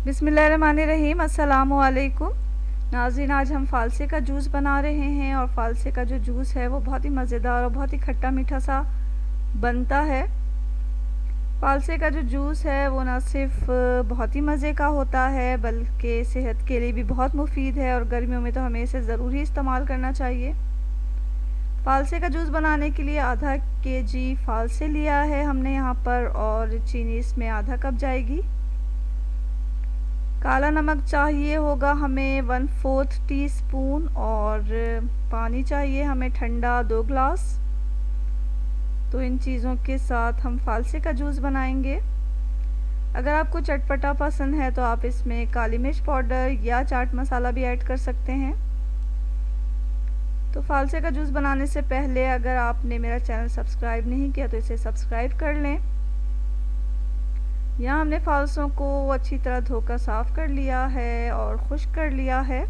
बिस्मिल्लाहिर्रहमानिर्रहीम। अस्सलामु अलैकुम नाज़रीन, आज हम फ़ालसे का जूस बना रहे हैं और फ़ालसे का जो जूस है वो बहुत ही मज़ेदार और बहुत ही खट्टा मीठा सा बनता है। फ़ालसे का जो जूस है वो ना सिर्फ बहुत ही मज़े का होता है बल्कि सेहत के लिए भी बहुत मुफीद है और गर्मियों में तो हमें इसे ज़रूर ही इस्तेमाल करना चाहिए। फ़ालसे का जूस बनाने के लिए आधा केजी फ़ालसे लिया है हमने यहाँ पर और चीनी इसमें आधा कप जाएगी। काला नमक चाहिए होगा हमें 1/4 टीस्पून और पानी चाहिए हमें ठंडा 2 ग्लास। तो इन चीज़ों के साथ हम फ़ालसे का जूस बनाएंगे। अगर आपको चटपटा पसंद है तो आप इसमें काली मिर्च पाउडर या चाट मसाला भी ऐड कर सकते हैं। तो फ़ालसे का जूस बनाने से पहले अगर आपने मेरा चैनल सब्सक्राइब नहीं किया तो इसे सब्सक्राइब कर लें। यहाँ हमने फ़ालसों को अच्छी तरह धोकर साफ़ कर लिया है और खुश्क कर लिया है।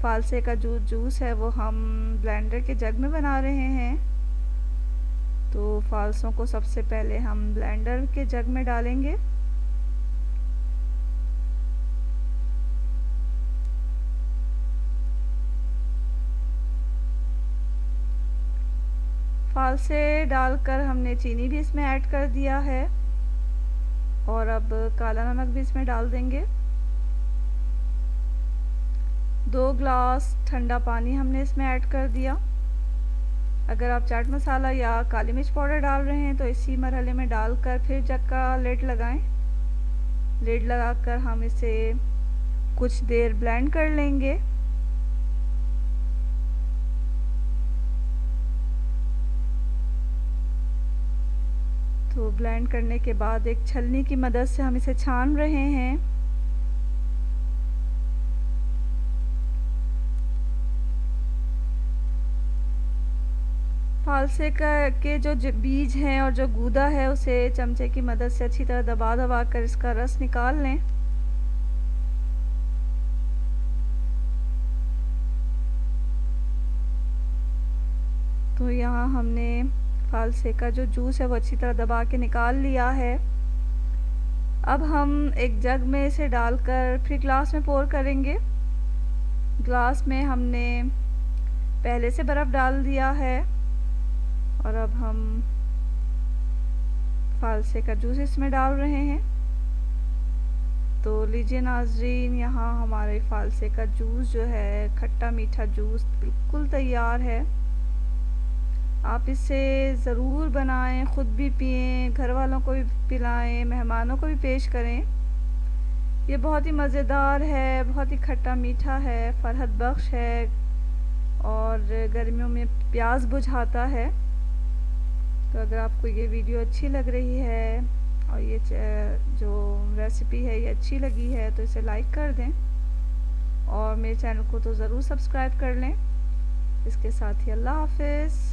फ़ालसे का जो जूस है वो हम ब्लेंडर के जग में बना रहे हैं। तो फ़ालसों को सबसे पहले हम ब्लेंडर के जग में डालेंगे। फ़ालसे डालकर हमने चीनी भी इसमें ऐड कर दिया है और अब काला नमक भी इसमें डाल देंगे। 2 ग्लास ठंडा पानी हमने इसमें ऐड कर दिया। अगर आप चाट मसाला या काली मिर्च पाउडर डाल रहे हैं तो इसी मरहले में डालकर फिर जग का लिड लगाएं। लिड लगाकर हम इसे कुछ देर ब्लेंड कर लेंगे। तो ब्लेंड करने के बाद एक छलनी की मदद से हम इसे छान रहे हैं। फ़ालसे के जो बीज हैं और जो गूदा है उसे चमचे की मदद से अच्छी तरह दबा दबा कर इसका रस निकाल लें। तो यहाँ हमने फ़ालसे का जो जूस है वो अच्छी तरह दबा के निकाल लिया है। अब हम एक जग में इसे डालकर फिर ग्लास में पोर करेंगे। ग्लास में हमने पहले से बर्फ़ डाल दिया है और अब हम फ़ालसे का जूस इसमें डाल रहे हैं। तो लीजिए नाज़रीन, यहाँ हमारे फ़ालसे का जूस जो है खट्टा मीठा जूस बिल्कुल तैयार है। आप इसे ज़रूर बनाएं, ख़ुद भी पिएं, घर वालों को भी पिलाएं, मेहमानों को भी पेश करें। ये बहुत ही मज़ेदार है, बहुत ही खट्टा मीठा है, फ़रहत बख्श है और गर्मियों में प्यास बुझाता है। तो अगर आपको ये वीडियो अच्छी लग रही है और ये जो रेसिपी है ये अच्छी लगी है तो इसे लाइक कर दें और मेरे चैनल को तो ज़रूर सब्सक्राइब कर लें। इसके साथ ही अल्लाह हाफ़िज़।